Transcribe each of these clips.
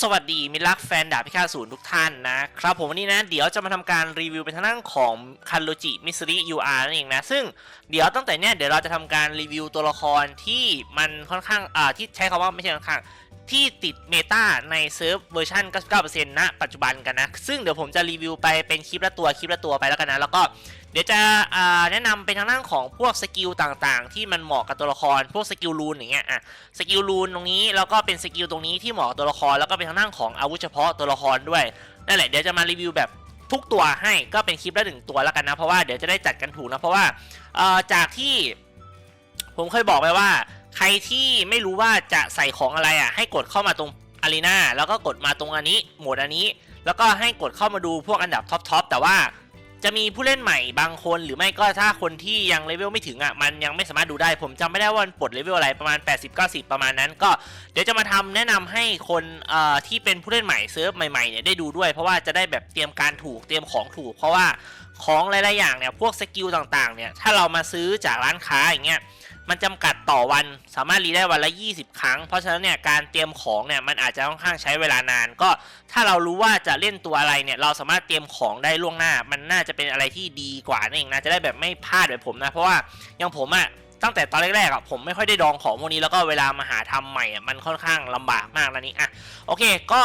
สวัสดีมิตรรักแฟนดาบพิฆาตศูนย์ทุกท่านนะครับผมวันนี้นะเดี๋ยวจะมาทำการรีวิวเป็นทางด้านของคันโรจิมิสซิริ UR นั่นเองนะซึ่งเดี๋ยวตั้งแต่เนี้ยเดี๋ยวเราจะทำการรีวิวตัวละครที่มันค่อนข้างที่ใช้คำว่าไม่ใช่ค่อนข้างที่ติดเมตาในเซิร์ฟเวอร์ชัน 99% ณ ปัจจุบันกันนะซึ่งเดี๋ยวผมจะรีวิวไปเป็นคลิปละตัวไปแล้วกันนะแล้วก็เดี๋ยวจะแนะนำเป็นทางด้านของพวกสกิลต่างๆที่มันเหมาะกับตัวละครพวกสกิลรูนอย่างเงี้ยสกิลรูนตรงนี้แล้วก็เป็นสกิลตรงนี้ที่เหมาะกับตัวละครแล้วก็เป็นทางด้านของอาวุธเฉพาะตัวละครด้วยนั่นแหละเดี๋ยวจะมารีวิวแบบทุกตัวให้ก็เป็นคลิปละ1 ตัวแล้วกันนะเพราะว่าเดี๋ยวจะได้จัดกันถูกนะเพราะว่าจากที่ผมเคยบอกไปว่าใครที่ไม่รู้ว่าจะใส่ของอะไรให้กดเข้ามาตรงอารีนาแล้วก็กดมาตรงอันนี้โหมดอันนี้แล้วก็ให้กดเข้ามาดูพวกอันดับท็อปแต่ว่าจะมีผู้เล่นใหม่บางคนหรือไม่ก็ถ้าคนที่ยังเลเวลไม่ถึงมันยังไม่สามารถดูได้ผมจำไม่ได้ว่ามันปลดเลเวลอะไรประมาณ80-90ประมาณนั้นก็เดี๋ยวจะมาแนะนำให้คนที่เป็นผู้เล่นใหม่เซิร์ฟใหม่ๆเนี่ยได้ดูด้วยเพราะว่าจะได้แบบเตรียมการถูกเตรียมของถูกเพราะว่าของหลายๆอย่างเนี่ยพวกสกิลต่างๆเนี่ยถ้าเรามาซื้อจากร้านค้าอย่างเงี้ยมันจำกัดต่อวันสามารถรีได้วันละ20 ครั้งเพราะฉะนั้นเนี่ยการเตรียมของเนี่ยมันอาจจะค่อนข้างใช้เวลานานก็ถ้าเรารู้ว่าจะเล่นตัวอะไรเนี่ยเราสามารถเตรียมของได้ล่วงหน้ามันน่าจะเป็นอะไรที่ดีกว่านั่นเองนะจะได้แบบไม่พลาดแบบผมนะเพราะว่าอย่างผมตั้งแต่ตอนแรกๆผมไม่ค่อยได้ดองของพวกนี้แล้วก็เวลามาหาทำใหม่มันค่อนข้างลำบากมากนะนี่โอเคก็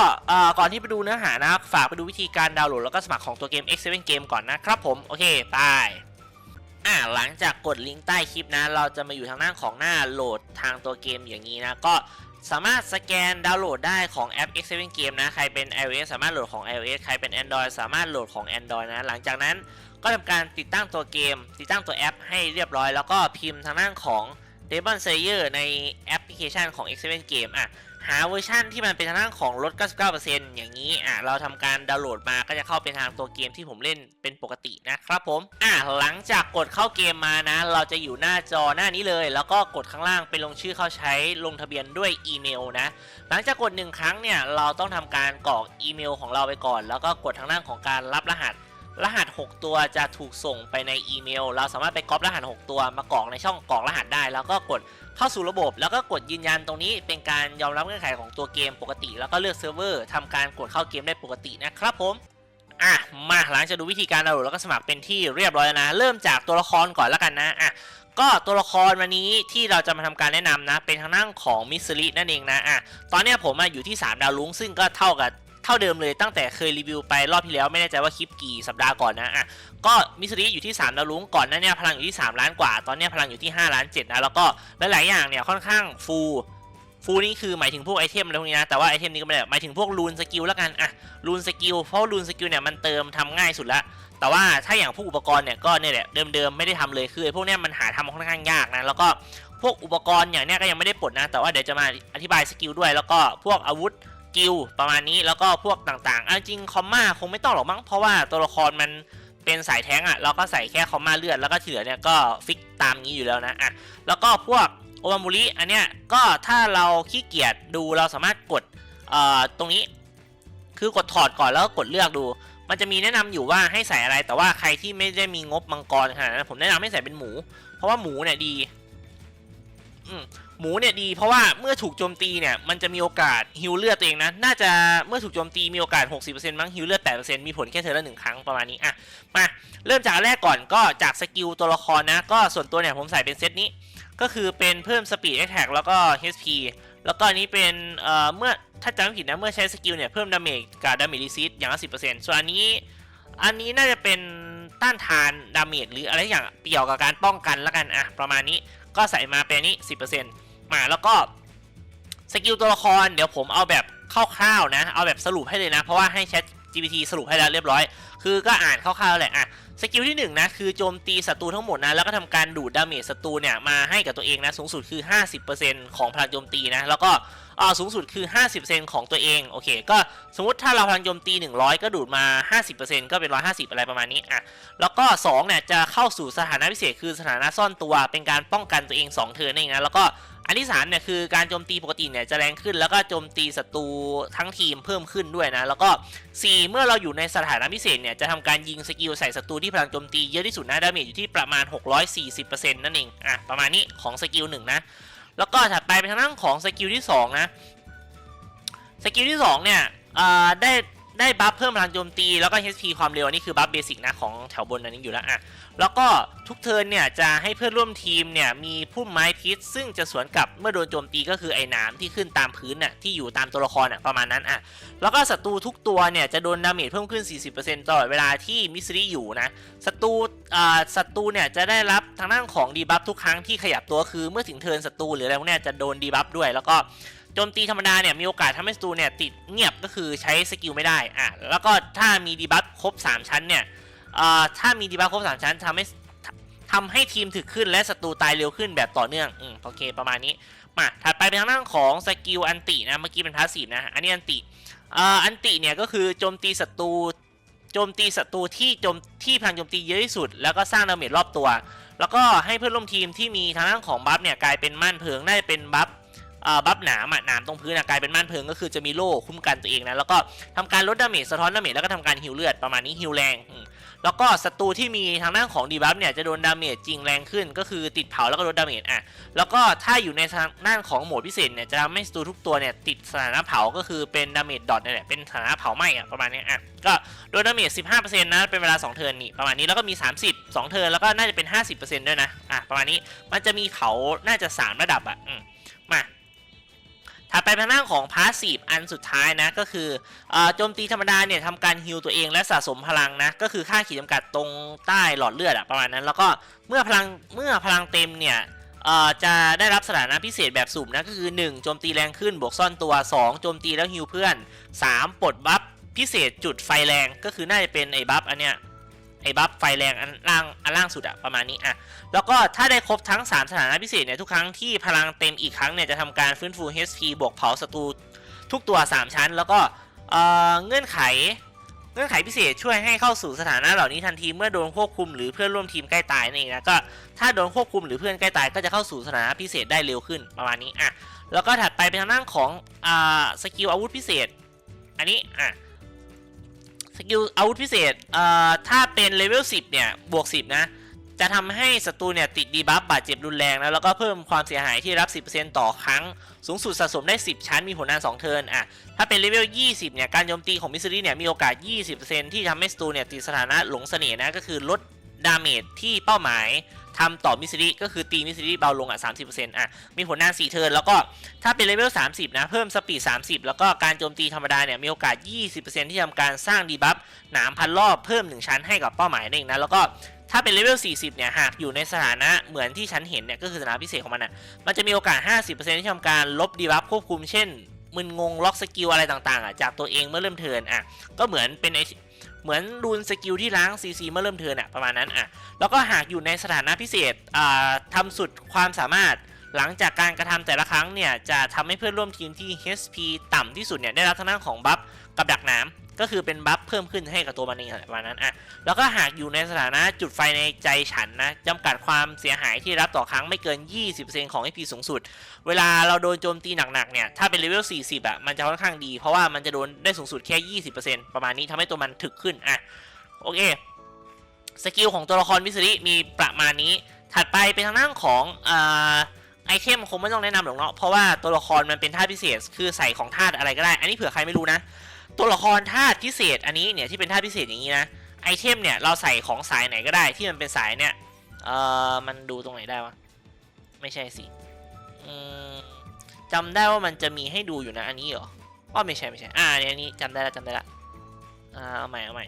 ก่อนที่ไปดูเนื้อหานะฝากไปดูวิธีการดาวน์โหลดแล้วก็สมัครของตัวเกม X7 Game ก่อนนะครับผมโอเคไปหลังจากกดลิงก์ใต้คลิปนะเราจะมาอยู่ทางหน้าของหน้าโหลดทางตัวเกมอย่างนี้นะก็สามารถสแกนดาวน์โหลดได้ของแอป X7 Game นะใครเป็น iOS สามารถโหลดของ iOS ใครเป็น Android สามารถโหลดของ Android นะหลังจากนั้นก็ทำการติดตั้งตัวเกมติดตั้งตัวแอปให้เรียบร้อยแล้วก็พิมพ์ทางด้านของ Demon Slayer ในแอปพลิเคชันของ X7 Game หาเวอร์ชันที่มันเป็นทางด้านของลด 99% อย่างนี้เราทำการดาวน์โหลดมาก็จะเข้าเป็นทางตัวเกมที่ผมเล่นเป็นปกตินะครับผมหลังจากกดเข้าเกมมานะเราจะอยู่หน้าจอหน้านี้เลยแล้วก็กดข้างล่างเป็นลงชื่อเข้าใช้ลงทะเบียนด้วยอีเมลนะหลังจากกด1 ครั้งเนี่ยเราต้องทำการกรอกอีเมลของเราไปก่อนแล้วก็กดทางด้านของการรับรหัส6 ตัวจะถูกส่งไปในอีเมลเราสามารถไปก๊อปรหัส6 ตัวมากรอกในช่องกรอกรหัสได้แล้วก็กดเข้าสู่ระบบแล้วก็กดยืนยันตรงนี้เป็นการยอมรับเงื่อนไขของตัวเกมปกติแล้วก็เลือกเซิร์ฟเวอร์ทำการกดเข้าเกมได้ปกตินะครับผมมาหลังจากดูวิธีการดาวน์โหลดแล้วก็สมัครเป็นที่เรียบร้อยแล้วนะเริ่มจากตัวละครก่อนแล้วกันนะก็ตัวละครวันนี้ที่เราจะมาทำการแนะนำนะเป็นทางด้านของมิสซิรินั่นเองนะตอนนี้ผมอยู่ที่3 ดาวลุ้งซึ่งก็เท่าเดิมเลยตั้งแต่เคยรีวิวไปรอบที่แล้วไม่แน่ใจว่าคลิปกี่สัปดาห์ก่อนนะก็มิสซิริอยู่ที่3 ดาวลุ้งก่อนนั้นเนี่ยพลังอยู่ที่3 ล้านกว่าตอนนี้พลังอยู่ที่5 ล้าน 7นะแล้วก็หลายๆอย่างเนี่ยค่อนข้างฟูนี่คือหมายถึงพวกไอเทมอะไรพวกนี้นะแต่ว่าไอเทมนี้ก็ไม่ได้หมายถึงพวกรูนสกิลแล้วกันรูนสกิลเพราะรูนสกิลเนี่ยมันเติมทำง่ายสุดละแต่ว่าถ้าอย่างพวกอุปกรณ์เนี่ยก็เนี่ยแหละเดิมไม่ได้ทำเลยคือพวกเนี้ยมันหาทำค่อนข้างยากนะแล้วก็พวกอุปกรณ์อย่างเนี้ยก็ยังไม่ได้ปลดนะแต่ว่าเดี๋ยวจะมาอธิบายสกิลด้วยแล้วก็พวกอาวุธกิลประมาณนี้แล้วก็พวกต่างๆจริงคอมมาคงไม่ต้องหรอกมั้งเพราะว่าตัวละครมันเป็นสายแท้งเราก็ใส่แค่คอมมาเลือดแล้วก็ที่เหลือเนี่ยก็ฟิกตามนี้อยู่แล้วนะแล้วก็พวกโอมามุริอันเนี้ยก็ถ้าเราขี้เกียจดูเราสามารถกดตรงนี้คือกดถอดก่อนแล้วก็กดเลือกดูมันจะมีแนะนำอยู่ว่าให้ใส่อะไรแต่ว่าใครที่ไม่ได้มีงบมังกรขนาดนั้นผมแนะนำให้ใส่เป็นหมูเพราะว่าหมูเนี่ยดีหมูเนี่ยดีเพราะว่าเมื่อถูกโจมตีเนี่ยมันจะมีโอกาสฮิวเลือดตัวเองนะน่าจะเมื่อถูกโจมตีมีโอกาส 60% มั้งฮิวเลือด 8% มีผลแค่เธอละ1 ครั้งประมาณนี้มาเริ่มจากแรกก่อนก็จากสกิลตัวละครนะก็ส่วนตัวเนี่ยผมใส่เป็นเซตนี้ก็คือเป็นเพิ่ม Speed Attack แล้วก็ HP แล้วก็อันนี้เป็นเมื่อถ้าจำไม่ผิดนะเมื่อใช้สกิลเนี่ยเพิ่มดาเมจกับดาเมจรีซีดอย่างละ 10% ส่วนอันนี้น่าจะเป็นต้านทานดาเมจหรืออะไรอย่างเกี่ยวกับการป้องกันแล้วกันประมาณนี้ก็ใส่มาเป็นนี้ 10% มาแล้วก็สกิลตัวละครเดี๋ยวผมเอาแบบคร่าวๆนะเอาแบบสรุปให้เลยนะเพราะว่าให้ Chat GPT สรุปให้แล้วเรียบร้อยคือก็อ่านคร่าวๆแหละสกิลที่1นะคือโจมตีศัตรูทั้งหมดนะแล้วก็ทำการดูดดาเมจศัตรูเนี่ยมาให้กับตัวเองนะสูงสุดคือ 50% ของพลังโจมตีนะแล้วก็สูงสุดคือ 50% ของตัวเองโอเคก็สมมติถ้าเราพลังโจมตี100ก็ดูดมา 50% ก็เป็น150อะไรประมาณนี้แล้วก็2เนี่ยจะเข้าสู่สถานะพิเศษคือสถานะซ่อนตัวเป็นการป้องกันตัวเอง2 เทิร์นเองนะแล้วก็อันที่3เนี่ยคือการโจมตีปกติเนี่ยจะแรงขึ้นแล้วก็โจมตีศัตรูทั้งทีมเพิ่มขึ้นด้วยนะแล้วก็4เมื่อเราอยู่ในสถานะพิเศษเนี่ยจะทำการยิงสกิลใส่ศัตรูที่พลังโจมตีเยอะที่สุดนะดาเมจอยู่ที่ประมาณ 640% นั่นเองประมาณนี้ของสกิล1นะแล้วก็ถัดไปเป็นทางด้านของสกิลที่2นะ สกิลที่2เนี่ยได้บัฟเพิ่มพลังโจมตีแล้วก็ HP ความเร็วนี่คือบัฟเบสิกนะของแถวบนอันนี้อยู่แล้วอะแล้วก็ทุกเทิร์นเนี่ยจะให้เพื่อนร่วมทีมเนี่ยมีพุ่มไม้พิษซึ่งจะสวนกลับเมื่อโดนโจมตีก็คือไอ้หนามที่ขึ้นตามพื้นน่ะที่อยู่ตามตัวละครน่ะประมาณนั้นอะแล้วก็ศัตรูทุกตัวเนี่ยจะโดนดาเมจเพิ่มขึ้น 40% ตลอดเวลาที่มิสซิลี่อยู่นะศัตรูเนี่ยจะได้รับทางด้านของดีบัฟทุกครั้งที่ขยับตัวคือเมื่อถึงเทิร์นศัตรูหรืออะไรพวกเนี้ยจะโดนดีบัฟด้วยแล้วก็โจมตีธรรมดาเนี่ยมีโอกาสทำให้ศัตรูเนี่ยติดเงียบก็คือใช้สกิลไม่ได้แล้วก็ถ้ามีดีบัฟครบ3ชั้นเนี่ยถ้ามีดีบัฟครบ3ชั้นทำให้ทีมถึกขึ้นและศัตรูตายเร็วขึ้นแบบต่อเนื่องโอเคประมาณนี้มาถัดไปเป็นทางด้านของสกิลอันตินะเมื่อกี้เป็นพาสซีฟนะอันนี้อันติเนี่ยก็คือโจมตีศัตรูที่พลังโจมตีเยอะที่สุดแล้วก็สร้างดาเมจรอบตัวแล้วก็ให้เพื่อนร่วมทีมที่มีทางด้านของบัฟเนี่ยกลายเป็นม่านเพิงได้เป็นบัฟหนามตรงพื้นกลายเป็นม่านเพิงก็คือจะมีโล่คุ้มกันตัวเองนะแล้วก็ทำการลดดาเมจสะท้อนดาเมจแล้วก็ทำการฮีลเลือดประมาณนี้ฮีลแรงแล้วก็ศัตรูที่มีทางด้านของดีบัฟเนี่ยจะโดนดาเมจจริงแรงขึ้นก็คือติดเผาแล้วก็ลดดาเมจแล้วก็ถ้าอยู่ในทางด้านของโหมดพิเศษเนี่ยจะทำให้ศัตรูทุกตัวเนี่ยติดสถานะเผาก็คือเป็นดาเมจดอทเนี่ยเป็นสถานะเผาไหม้ประมาณนี้ก็โดนดาเมจ 15% นะเป็นเวลา2เทิร์นนี่ประมาณนี้แล้วก็มี30 2เทิร์นแล้วก็น่าจะเป็น 50% ด้วยนะประมาณนี้มันจะมีเผาน่าจะ3ระดับมาถัดไปทางด้านของพาสซีฟอันสุดท้ายนะก็คือโจมตีธรรมดาเนี่ยทำการฮีลตัวเองและสะสมพลังนะก็คือค่าขีดจำกัดตรงใต้หลอดเลือดประมาณนั้นแล้วก็เมื่อพลังเต็มเนี่ยจะได้รับสถานะพิเศษแบบสุ่มนะก็คือ1โจมตีแรงขึ้นบวกซ่อนตัว2โจมตีแล้วฮีลเพื่อน3ปลดบัฟพิเศษจุดไฟแรงก็คือน่าจะเป็นไอ้บัฟอันเนี้ยไอ้บัฟไฟแรงอันล่างสุดประมาณนี้แล้วก็ถ้าได้ครบทั้ง3สถานะพิเศษเนี่ยทุกครั้งที่พลังเต็มอีกครั้งเนี่ยจะทำการฟื้นฟู HP บวกเผาศัตรูทุกตัว3ชั้นแล้วก็เงื่อนไขพิเศษช่วยให้เข้าสู่สถานะเหล่านี้ทันทีเมื่อโดนควบคุมหรือเพื่อนร่วมทีมใกล้ตายนี่นะก็ถ้าโดนควบคุมหรือเพื่อนใกล้ตายก็จะเข้าสู่สถานะพิเศษได้เร็วขึ้นประมาณนี้แล้วก็ถัดไปเป็นทางด้านของสกิลอาวุธพิเศษอันนี้สกิลอาวุธพิเศษถ้าเป็นเลเวล10เนี่ยบวก10นะจะทำให้ศัตรูเนี่ยติดดีบัฟบาดเจ็บรุนแรงแล้วก็เพิ่มความเสียหายที่รับ 10% ต่อครั้งสูงสุดสะสมได้10ชั้นมีผลนาน2เทิร์นถ้าเป็นเลเวล20เนี่ยการโจมตีของมิสซิลี่เนี่ยมีโอกาส 20% ที่ทำให้ศัตรูเนี่ยติดสถานะหลงเสน่ห์นะก็คือลดดาเมจที่เป้าหมายทำต่อมิสซิลี่ก็คือตีมิสซิลี่เบาลง30%มีผลนาน4เทิร์นแล้วก็ถ้าเป็นเลเวล30นะเพิ่มสปีด30แล้วก็การโจมตีธรรมดาเนี่ยมีโอกาส 20% ที่ทำการสร้างดีบัฟหนามพันรอบเพิ่ม1ชั้นให้กับเป้าหมายนั่นเองนะแล้วก็ถ้าเป็นเลเวล40เนี่ยหากอยู่ในสถานะเหมือนที่ฉันเห็นเนี่ยก็คือสถานะพิเศษของมันมันจะมีโอกาส 50% ที่ทำการลบดีบัฟควบคุมเช่นมึนงงล็อกสกิลอะไรต่างๆจากตัวเองเมื่อเริ่มเทิร์นก็เหมือนรูนสกิลที่ล้าง CC เมื่อเริ่มเทิร์นประมาณนั้นแล้วก็หากอยู่ในสถานะพิเศษทำสุดความสามารถหลังจากการกระทำแต่ละครั้งเนี่ยจะทำให้เพื่อนร่วมทีมที่ HP ต่ำที่สุดเนี่ยได้รับทางด้านของบัฟกับดักน้ำก็คือเป็นบัฟเพิ่มขึ้นให้กับตัวมันเองประมาณนั้นแล้วก็หากอยู่ในสถานะจุดไฟในใจฉันนะจำกัดความเสียหายที่รับต่อครั้งไม่เกิน 20% ของ HP สูงสุดเวลาเราโดนโจมตีหนักๆเนี่ยถ้าเป็นเลเวล40มันจะค่อนข้างดีเพราะว่ามันจะโดนได้สูงสุดแค่ 20% ประมาณนี้ทำให้ตัวมันถึกขึ้นโอเคสกิลของตัวละครมิสซิลี่มีประมาณนี้ถัดไปเป็นทางด้านของไอเทมคงไม่ต้องแนะนำหรอกเนาะเพราะว่าตัวละครมันเป็นธาตุพิเศษคือใส่ของธาตุอะไรก็ได้อันนี้เผื่อใครไม่รู้นะตัวละครธาตุพิเศษอันนี้เนี่ยที่เป็นธาตุพิเศษอย่างนี้นะไอเทมเนี่ยเราใส่ของสายไหนก็ได้ที่มันเป็นสายเนี่ยมันดูตรงไหนได้วะไม่ใช่สิจำได้ว่ามันจะมีให้ดูอยู่นะอันนี้เหรอไม่ใช่อันนี้จำได้ละเอาใหม่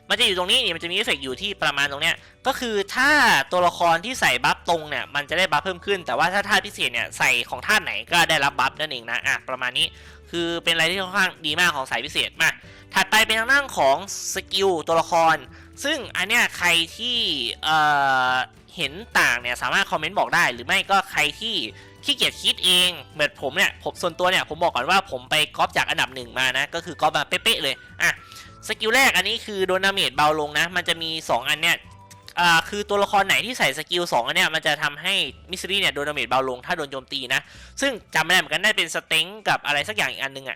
มันจะอยู่ตรงนี้นี่มันจะมีเอฟเฟกต์อยู่ที่ประมาณตรงเนี้ยก็คือถ้าตัวละครที่ใส่บัฟตรงเนี่ยมันจะได้บัฟเพิ่มขึ้นแต่ว่าถ้าธาตุพิเศษเนี่ยใส่ของธาตุไหนก็ได้รับบัฟนั่นเองนะประมาณนี้คือเป็นอะไรที่ค่อนข้างดีมากของสายพิเศษมาถัดไปเป็นทางด้านของสกิลตัวละครซึ่งอันเนี้ยใครที่เห็นต่างเนี่ยสามารถคอมเมนต์บอกได้หรือไม่ก็ใครที่ขี้เกียจคิดเองเหมือนผมเนี่ยส่วนตัวเนี่ยผมบอกก่อนว่าผมไปก๊อปจากอันดับ1มานะก็คือก๊อปมาเป๊ะๆเลยสกิลแรกอันนี้คือโดนดาเมจเบาลงนะมันจะมี2อันเนี่ยคือตัวละครไหนที่ใส่สกิล2อันเนี่ยมันจะทำให้มิสซิลี่เนี่ยโดนดาเมจเบาลงถ้าโดนโจมตีนะซึ่งจำไม่ได้เหมือนกันได้เป็นสเต็งกับอะไรสักอย่างอีกอันนึง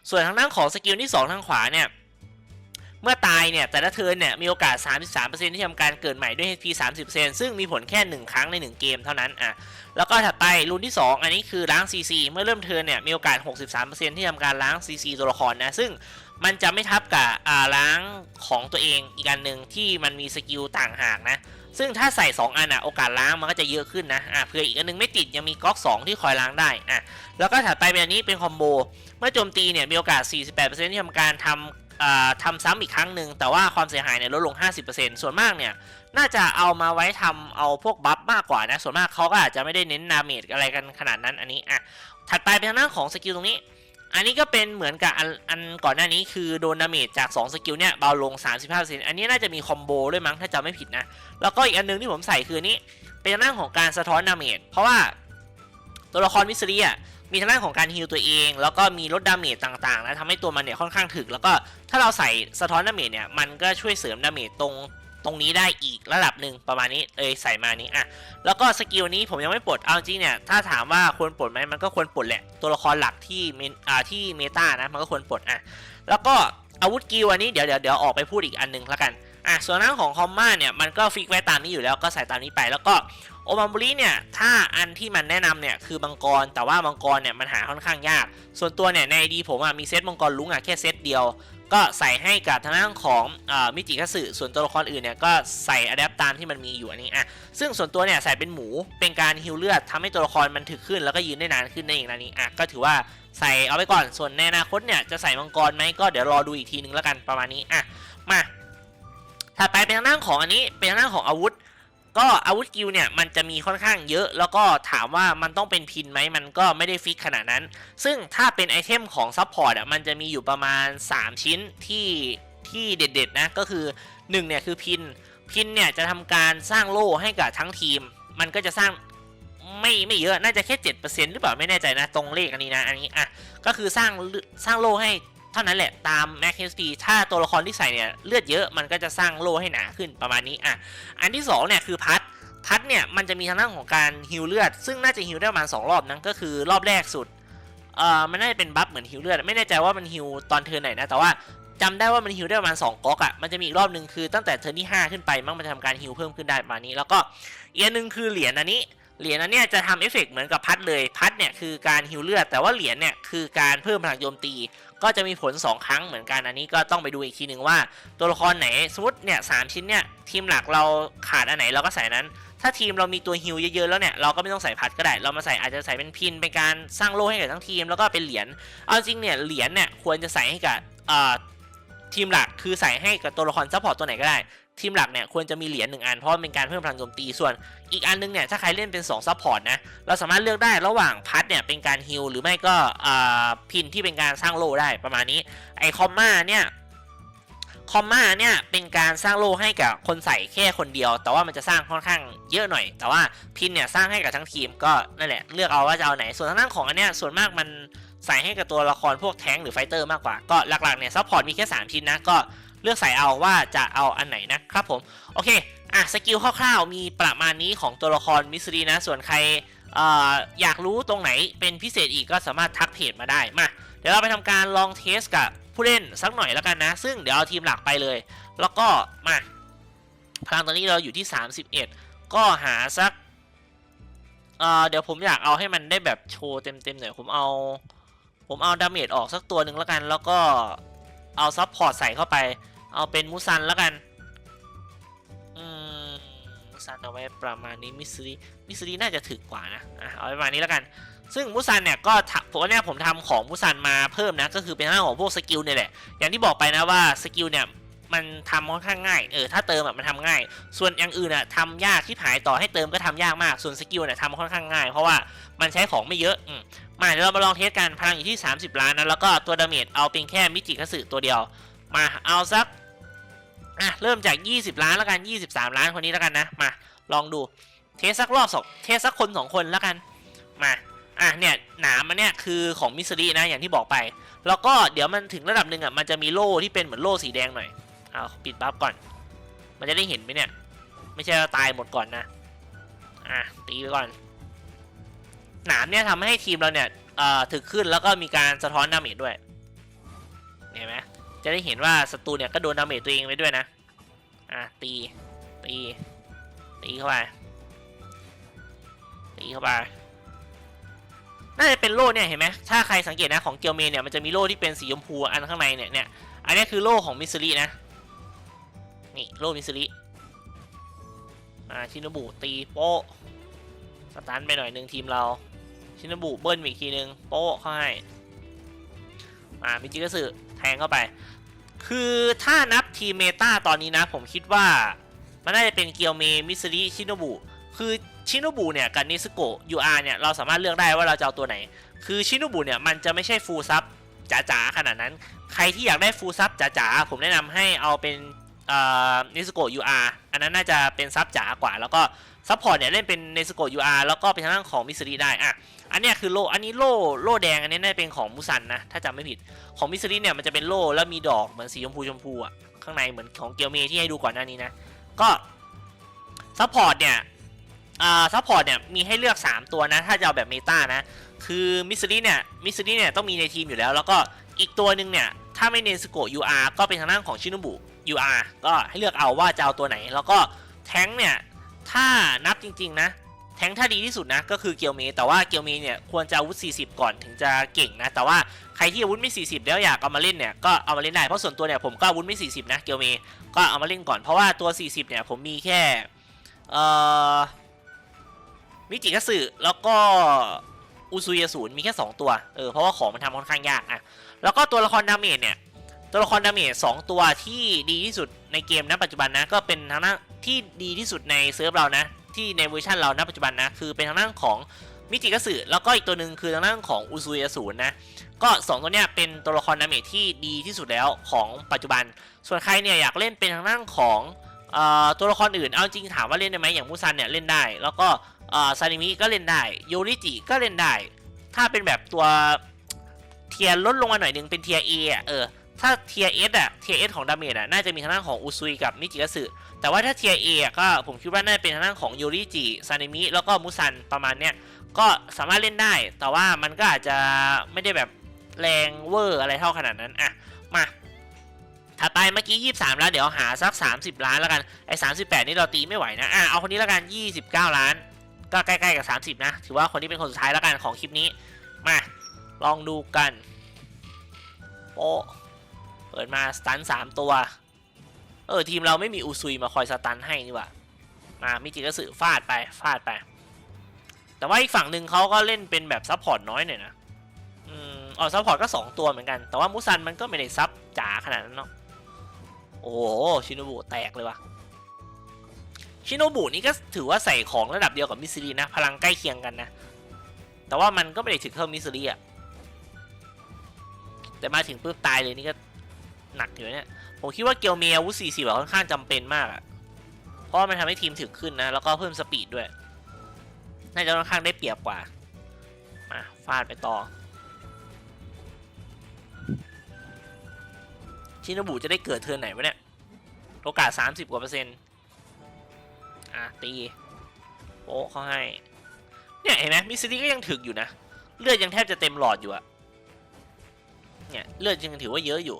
ส่วนทางด้านของสกิลที่2ทางขวาเนี่ย เมื่อตายเนี่ยแต่ละเทิร์นเนี่ยมีโอกาส 33% ที่ทำการเกิดใหม่ด้วย HP 30% ซึ่งมีผลแค่1ครั้งใน1เกมเท่านั้นแล้วก็ถัดไปรูนที่2อันนี้คือล้าง CC เมื่อเริ่มเทิร์นเนี่ยมีโอกาส 63% ที่ทำการล้าง CC ตัวละครนะซึ่งมันจะไม่ทับกับล้างของตัวเองอีกอันหนึ่งที่มันมีสกิลต่างหากนะซึ่งถ้าใส่2อันโอกาสล้างมันก็จะเยอะขึ้นนะเผื่ออีกอันนึงไม่ติดยังมีก๊อก2ที่คอยล้างได้แล้วก็ถัดไปเป็นอันนี้เป็นคอมโบเมื่อโจมตีเนี่ยมีโอกาส 48% ที่ทำการทำซ้ำอีกครั้งหนึ่งแต่ว่าความเสียหายเนี่ยลดลง 50% ส่วนมากเนี่ยน่าจะเอามาไว้ทำเอาพวกบัฟมากกว่านะส่วนมากเขาก็อาจจะไม่ได้เน้นดาเมจอะไรกันขนาดนั้นอันนี้ถัดไปเป็นทางด้านของสกิลตรงนี้อันนี้ก็เป็นเหมือนกับอันก่อนหน้านี้คือโดนดาเมจจาก2สกิลเนี่ยเบาลง 35% อันนี้น่าจะมีคอมโบด้วยมั้งถ้าจำไม่ผิดนะแล้วก็อีกอันนึงที่ผมใส่คือนี้เป็นทางด้านของการสะท้อนดาเมจเพราะว่าตัวละครมิสซิลี่มีทางด้านของการฮีลตัวเองแล้วก็มีลดดาเมจต่างๆนะทำให้ตัวมันเนี่ยค่อนข้างถึกแล้วก็ถ้าเราใส่สะท้อนดาเมจเนี่ยมันก็ช่วยเสริมดาเมจตรงนี้ได้อีกระดับหนึ่งประมาณนี้ใส่มานี้แล้วก็สกิลนี้ผมยังไม่ปลดเอาจริงเนี่ยถ้าถามว่าควรปลดไหมมันก็ควรปลดแหละตัวละครหลักที่เมตานะมันก็ควรปลดแล้วก็อาวุธกิลอันนี้เดี๋ยวออกไปพูดอีกอันนึงแล้วกันส่วนหน้าของคอมมาเนี่ยมันก็ฟิกไว้ตามนี้อยู่แล้วก็ใส่ตามนี้ไปแล้วก็โอมาบุริเนี่ยถ้าอันที่มันแนะนำเนี่ยคือมังกรแต่ว่ามังกรเนี่ยมันหาค่อนข้างยากส่วนตัวเนี่ยในดีผมมีเซตมังกรลุงแค่เซตเดียวก็ใส่ให้กับทางด้านของมิจิคัตสึส่วนตัวละครอื่นเนี่ยก็ใส่อะแดปตามที่มันมีอยู่อันนี้ซึ่งส่วนตัวเนี่ยใส่เป็นหมูเป็นการฮิลเลือดทำให้ตัวละครมันถึกขึ้นแล้วก็ยืนได้นานขึ้นได้อย่างนี้ก็ถือว่าใส่เอาไปก่อนส่วนในอนาคตเนี่ยจะใส่มังกรไหมก็เดี๋ยวรอดูอีกทีนึงแล้วกันประมาณนี้มาถัดไปเป็นทางด้านของอันนี้เป็นทางด้านของอาวุธก็อาวุธกิลเนี่ยมันจะมีค่อนข้างเยอะแล้วก็ถามว่ามันต้องเป็นพินไหมมันก็ไม่ได้ฟิกขนาดนั้นซึ่งถ้าเป็นไอเทมของซัพพอร์ตมันจะมีอยู่ประมาณ3ชิ้นที่เด็ดๆนะก็คือ1เนี่ยคือพินเนี่ยจะทำการสร้างโล่ให้กับทั้งทีมมันก็จะสร้างไม่เยอะน่าจะแค่ 7% หรือเปล่าไม่แน่ใจนะตรงเลขอันนี้นะอันนี้ก็คือสร้างโล่ให้เท่านั้นแหละตาม Max HP ถ้าตัวละครที่ใส่เนี่ยเลือดเยอะมันก็จะสร้างโล่ให้หนาขึ้นประมาณนี้อันที่2เนี่ยคือพัดเนี่ยมันจะมีทางด้านของการฮิลเลือดซึ่งน่าจะฮิลได้ประมาณ2รอบนั้นก็คือรอบแรกสุดมันน่าจะเป็นบัฟเหมือนฮิลเลือดไม่แน่ใจว่ามันฮิลตอนเทิร์นไหนนะแต่ว่าจำได้ว่ามันฮิลได้ประมาณ2ก๊อกมันจะมีอีกรอบนึงคือตั้งแต่เทิร์นที่5ขึ้นไปมันจะทำการฮิลเพิ่มขึ้นได้ประมาณนี้แล้วก็อีกอันนึงคือเหรียญอันนี้เนี่ยจะทำเอฟเฟกต์เหมือนกับพัดเลยพัดเนี่ยคือการฮิลเลือดแต่ว่าเหรียญเนี่ยคือการเพิ่มพลังโจมตีก็จะมีผล2ครั้งเหมือนกันอันนี้ก็ต้องไปดูอีกทีหนึ่งว่าตัวละครไหนสมมติเนี่ย3ชิ้นเนี่ยทีมหลักเราขาดอันไหนเราก็ใส่นั้นถ้าทีมเรามีตัวฮิลเยอะๆแล้วเนี่ยเราก็ไม่ต้องใส่พัดก็ได้เรามาใส่อาจจะใส่เป็นพินเป็นการสร้างโล่ให้กับทั้งทีมแล้วก็เป็นเหรียญเอาจริงเนี่ยเหรียญเนี่ยควรจะใส่ให้กับทีมหลักคือใส่ให้กับตัวละครซัพพอร์ตตัวไหนก็ได้ทีมหลักเนี่ยควรจะมีเหรียญ1อันเพราะเป็นการเพิ่มพลังโจมตีส่วนอีกอันนึงเนี่ยถ้าใครเล่นเป็น2ซัพพอร์ตนะเราสามารถเลือกได้ระหว่างพัดเนี่ยเป็นการฮิลหรือไม่ก็พินที่เป็นการสร้างโล่ได้ประมาณนี้ไอคอมมาเนี่ยเป็นการสร้างโล่ให้กับคนใส่แค่คนเดียวแต่ว่ามันจะสร้างค่อนข้างเยอะหน่อยแต่ว่าพินเนี่ยสร้างให้กับทั้งทีมก็นั่นแหละเลือกเอาว่าจะเอาไหนส่วนทางด้านของอันเนี้ยส่วนมากมันใส่ให้กับตัวละครพวกแท้งหรือไฟเตอร์มากกว่าก็หลักๆเนี่ยซัพพอร์ตมีแค่3ชิ้นนะก็เลือกใส่เอาว่าจะเอาอันไหนนะครับผมโอเคสกิลคร่าวๆมีประมาณนี้ของตัวละครมิสซินะส่วนใครอยากรู้ตรงไหนเป็นพิเศษอีกก็สามารถทักเพจมาได้มาเดี๋ยวเราไปทำการลองเทสกับผู้เล่นสักหน่อยแล้วกันนะซึ่งเดี๋ยวเอาทีมหลักไปเลยแล้วก็มาพลังตอนนี้เราอยู่ที่31ก็หาสักเดี๋ยวผมอยากเอาให้มันได้แบบโชว์เต็มหน่อยผมเอาดาเมจออกสักตัวหนึ่งแล้วกันแล้วก็เอาซับพอร์ตใส่เข้าไปเอาเป็นมูซันแล้วกันมูซันเอาไว้ประมาณนี้มิสซิลีน่าจะถึกกว่านะเอาประมาณนี้แล้วกันซึ่งมูซันเนี่ยก็ผมทำของมูซันมาเพิ่มนะก็คือเป็นเรื่องของพวกสกิลเนี่ยแหละอย่างที่บอกไปนะว่าสกิลเนี่ยมันทำค่อนข้างง่ายถ้าเติมมันทำง่ายส่วนอย่างอื่นทำยากที่หายต่อให้เติมก็ทำยากมากส่วนสกิลเนี่ยทำค่อนข้างง่ายเพราะว่ามันใช้ของไม่เยอะมาเดี๋ยวเรามาลองเทสกันพลังอยู่ที่30ล้านนะแล้วก็ตัวดาเมจเอาเป็นแค่มิจิคัตสึตัวเดียวมาเอาสักเริ่มจาก20ล้านแล้วกัน23ล้านคนนี้แล้วกันนะมาลองดูเทสสักรอบเทสสักคน2คนแล้วกันมาเนี่ยหนามมันเนี่ยคือของมิสซิลีนะอย่างที่บอกไปแล้วก็เดี๋ยวมันถึงระดับหนึ่งมันจะมีโล่ที่เป็นเหมือนโล่สีแดงหน่อยเอาปิดบัฟก่อนมันจะได้เห็นไหมเนี่ยไม่ใช่ว่าตายหมดก่อนนะตีไปก่อนหนามเนี่ยทำให้ทีมเราเนี่ยถึกขึ้นแล้วก็มีการสะท้อนดาเมจด้วยเห็นไหม จะได้เห็นว่าศัตรูเนี่ยก็โดนดาเมจตัวเองไปด้วยนะตีเข้าไปน่าจะเป็นโล่เนี่ยเห็นไหมถ้าใครสังเกตนะของเกียวเมเนี่ยมันจะมีโล่ที่เป็นสีชมพูอันข้างในเนี่ยอันนี้คือโล่ของมิสรินะนี่โล่มิสริชินบุตีโป๊ะสตันไปหน่อยหนึ่งทีมเราชินบุเบิ้ลอีกทีนึงโป๊ะเข้าให้มิจิกะสึแทงเข้าไปคือถ้านับทีมเมตาตอนนี้นะผมคิดว่ามันน่าจะเป็นเกียวเมมิสริชินบุคือชินบุเนี่ยกับนิสโกะยูอาร์เนี่ยเราสามารถเลือกได้ว่าเราจะเอาตัวไหนคือชินบุเนี่ยมันจะไม่ใช่ฟูลซับจ๋าๆขนาดนั้นใครที่อยากได้ฟูลซับจ๋าๆผมแนะนำให้เอาเป็นนิสโกะยูอาร์อันนั้นน่าจะเป็นซับจ๋ากว่าแล้วก็ซับพอร์ตเนี่ยเล่นเป็นนิสโกะยูอาร์แล้วก็เป็นทางด้านของมิสริได้อันนี้คือโล่อันนี้โล่แดงอันนี้น่าจะเป็นของมุซันนะถ้าจำไม่ผิดของมิสริเนี่ยมันจะเป็นโล่แล้วมีดอกเหมือนสีชมพูข้างในเหมือนของเกียวเมที่ให้ดูก่อนหน้านี้นะก็ซัพพอร์ตเนี่ยมีให้เลือก3ตัวนะถ้าจะเอาแบบเมตานะคือมิสริเนี่ยต้องมีในทีมอยู่แล้วแล้วก็อีกตัวหนึ่งเนี่ยถ้าไม่เนสโกะ UR ก็เป็นทางด้านของชินบุ UR ก็ให้เลือกเอาว่าจะเอาตัวไหนแล้วก็แท้งเนี่ยถ้านับจริงๆนะแท้งถ้าดีที่สุดนะก็คือเกียวเมแต่ว่าเกียวเมเนี่ยควรจะอาวุธ40ก่อนถึงจะเก่งนะแต่ว่าใครที่อาวุธไม่40แล้วอยากเอามาเล่นเนี่ยก็เอามาเล่นได้เพราะส่วนตัวเนี่ยผมก็อาวุธไม่40นะเกียวเมก็เอามาเล่นก่อนเพราะว่าตัว40เนี่ยผมมีแค่มิจิกะสึแล้วก็อุซุยาสูนมีแค่2ตัวเพราะว่าของมันทำค่อนข้างยากแล้วก็ตัวละครดาเมจเนี่ยตัวละครดาเมจ2ตัวที่ดีที่สุดในเกมณปัจจุบันนะก็เป็นทางด้านที่ดีที่สุดในเซิร์ฟเรานะที่ในเวอร์ชันเราณปัจจุบันนะคือเป็นทางด้านของมิจิกะสึแล้วก็อีกตัวหนึ่งคือทางด้านของอุซุยาสูนนะก็2ตัวเนี้ยเป็นตัวละครดาเมจที่ดีที่สุดแล้วของปัจจุบันส่วนใครเนี่ยอยากเล่นเป็นทางด้านของตัวละครอื่นเอาจริงถามว่าเล่นได้ไหมอย่างมูซันเนี่ยเล่นได้แล้วก็ซานิมิก็เล่นได้โยริจิก็เล่นได้ถ้าเป็นแบบตัวเทียร์ลดลงมาหน่อยนึงเป็นเทียร์ A ถ้าเทียร์ S ของดาเมจน่าจะมีทางด้านของอุซุยกับมิจิกะสึแต่ว่าถ้าเทียร์ A ก็ผมคิดว่าน่าจะเป็นทางด้านของโยริจิซานิมิแล้วก็มูซันประมาณเนี้ยก็สามารถเล่นได้แต่ว่ามันก็อาจจะไม่ได้แบบแรงเวอร์อะไรเท่าขนาดนั้นมาถัดไปเมื่อกี้23แล้วเดี๋ยวหาสัก30ล้านแล้วกันไอ้38นี่เราตีไม่ไหวนะเอาคนนี้แล้วกัน29ล้านก็ใกล้ๆกับ30นะถือว่าคนนี้เป็นคนสุดท้ายแล้วกันของคลิปนี้มาลองดูกันโป๊ะเปิดมาสตัน3ตัวทีมเราไม่มีอุซุยมาคอยสตันให้นี่หว่ามิจิกะสึฟาดไปแต่ว่าอีกฝั่งหนึ่งเขาก็เล่นเป็นแบบซับพอร์ตน้อยหน่อยนะซับพอร์ตก็2ตัวเหมือนกันแต่ว่ามูซันมันก็ไม่ได้ซับจ๋าขนาดนั้นเนาะโอ้ชินบุแตกเลยว่ะชินบุนี่ก็ถือว่าใส่ของระดับเดียวกับมิสรินะพลังใกล้เคียงกันนะแต่ว่ามันก็ไม่ได้ถึงเท่ามิสริแต่มาถึงปุ๊บตายเลยนี่ก็หนักอยู่เนี่ยผมคิดว่าเกียวเมียอาวุธ40ค่อนข้างจำเป็นมากเพราะมันทำให้ทีมถึกขึ้นนะแล้วก็เพิ่มสปีดด้วยน่าจะค่อนข้างได้เปรียบกว่ามาฟาดไปต่อชินบุจะได้เกิดเทิร์นไหนวะเนี่ยโอกาส30กว่า%ตีโป๊ะเขาให้เนี่ยเห็นไหมมิสซิลี่ก็ยังถึกอยู่นะเลือดยังแทบจะเต็มหลอดอยู่เนี่ยเลือดยังถือว่าเยอะอยู่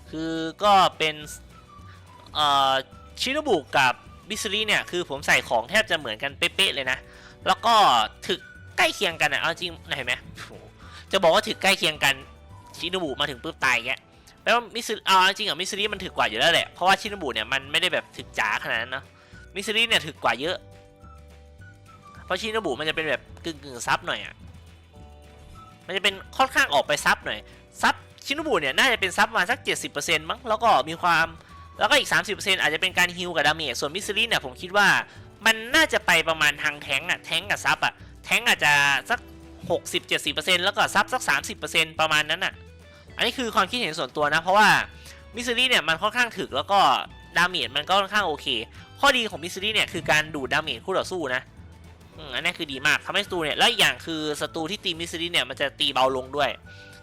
คือก็เป็นชินบุกับมิสซิลี่เนี่ยคือผมใส่ของแทบจะเหมือนกันเป๊ะๆเลยนะแล้วก็ถึกใกล้เคียงกันเอาจริงเห็นไหมจะบอกว่าถึกใกล้เคียงกันชินบุมาถึงปุ๊บตายแกแปลว่ามิสซิลี่จริงมิสซิลี่มันถึกกว่าอยู่แล้วแหละเพราะว่าชินบุเนี่ยมันไม่ได้แบบถึกจ๋าขนาดนั้นเนาะมิสซิลี่เนี่ยถึกกว่าเยอะเพราะชินบุมันจะเป็นแบบกึ่งซับหน่อยมันจะเป็นค่อนข้างออกไปซับหน่อยซับชินบุเนี่ยน่าจะเป็นซับมาสัก 70% มั้งแล้วก็มีความแล้วก็อีก 30% อาจจะเป็นการฮิลกับดาเมจส่วนมิสซิลี่เนี่ยผมคิดว่ามันน่าจะไปประมาณทางแท้งแท้งกับซับแท้งอาจจะสัก 60-70% แล้วก็ซับสัก 30% ประมาณนั้นอันนี้คือความคิดเห็นส่วนตัวนะเพราะว่ามิสซิลี่เนี่ยมันค่อนข้างถึกแล้วก็ดาเมจมันก็ค่อนข้างโอเคข้อดีของมิสซิลี่เนี่ยคือการดูดดาเมจคู่ต่อสู้นะอันนี้คือดีมากทำให้ศัตรูเนี่ยและอย่างคือศัตรูที่ตีมิสซิลี่เนี่ยมันจะตีเบาลงด้วย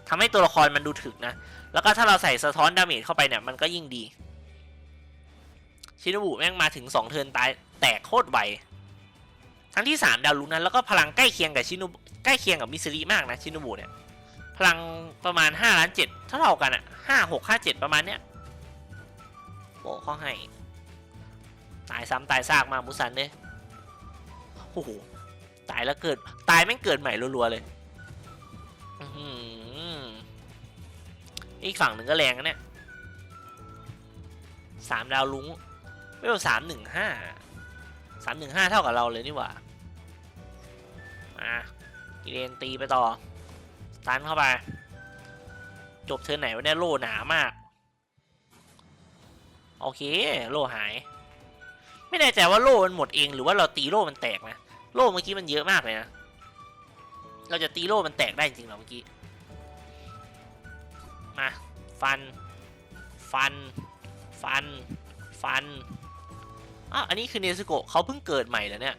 ทำให้ตัวละครมันดูถึกนะแล้วก็ถ้าเราใส่สะท้อนดาเมจเข้าไปเนี่ยมันก็ยิ่งดีชินบุแม่งมาถึง2เทิร์นตายแตกโคตรไวทั้งที่3ดาวลุกนั้นแล้วก็พลังใกล้เคียงกับมิสซิลี่มากนะชินบุเนี่ย พลังประมาณ5 ล้าน 7เท่ากันอะ5 6 5 7ประมาณเนี้ยโอ้เขาให้ตายซ้ำตายซากมามุสันเลยโอ้โหตายแล้วเกิดตายแม่งเกิดใหม่รัวๆเลยอีกฝั่งหนึ่งก็แรงนะเนี่ย3 ดาวลุ้งไม่เอา315 เท่ากับเราเลยนี่หว่ากิเลนตีไปต่อตันเข้าไปจบเธอไหนวะเนี่ยโล่หนามากโอเคโล่หายไม่แน่ใจว่าโล่มันหมดเองหรือว่าเราตีโล่มันแตกนะโล่เมื่อกี้มันเยอะมากเลยนะเราจะตีโล่มันแตกได้จริงเหรอเมื่อกี้มาฟันอันนี้คือเนซึโกะเขาเพิ่งเกิดใหม่แล้วเนี่ย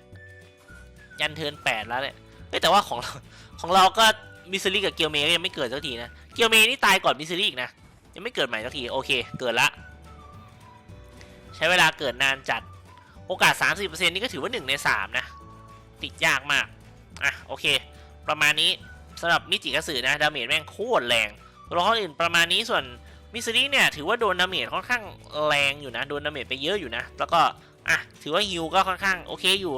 ยันเทิร์น8แล้วเนี่ยแต่ว่าของเราก็มิสซิลี่กับเกียวเมย์ยังไม่เกิดสักทีนะเกียวเมย์นี่ตายก่อนมิสซิลี่อีกนะยังไม่เกิดใหม่สักทีโอเคเกิดละใช้เวลาเกิดนานจัดโอกาส 30% นี่ก็ถือว่า1 ใน 3นะติดยากมากโอเคประมาณนี้สำหรับมิจิกระสือนะดาเมจแม่งโคตรแรงตัวละครอื่นประมาณนี้ส่วนมิสซิลี่เนี่ยถือว่าโดนดาเมจค่อนข้างแรงอยู่นะโดนดาเมจไปเยอะอยู่นะแล้วก็ถือว่าฮิวก็ค่อนข้างโอเคอยู่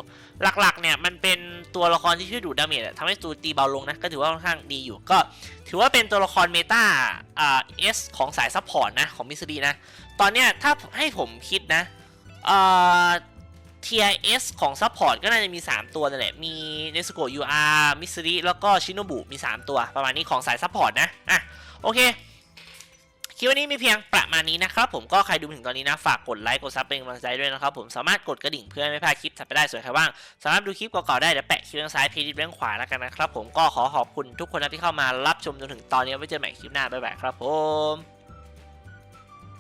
หลักๆเนี่ยมันเป็นตัวละครที่ช่วยดูดดาเมจทำให้ตัวตีเบาลงนะก็ถือว่าค่อนข้างดีอยู่ก็ถือว่าเป็นตัวละครเมตาS ของสายซัพพอร์ตนะของมิสซิลี่นะตอนเนี้ยถ้าให้ผมคิดนะTIS ของซัพพอร์ตก็น่าจะมี 3 ตัวนั่นแหละมีเนสโกะ UR มิสซิลี่แล้วก็ชิโนบุมี 3 ตัวประมาณนี้ของสายซัพพอร์ตนะโอเคคลิปวันนี้มีเพียงประมาณนี้นะครับผมก็ใครดูถึงตอนนี้นะฝากกดไลค์กดซับเป็นกำลังใจด้วยนะครับผมสามารถกดกระดิ่งเพื่อไม่พลาดคลิปถัดไปได้ส่วนใครว่างสามารถดูคลิปเก่าๆได้เดี๋ยวแปะคลิปทางซ้ายเพจด้านขวาแล้วกันนะครับผมก็ขอขอบคุณทุกคนที่เข้ามารับชมจนถึงตอนนี้ไว้เจอใหม่คลิปหน้าบ๊ายบายครับผม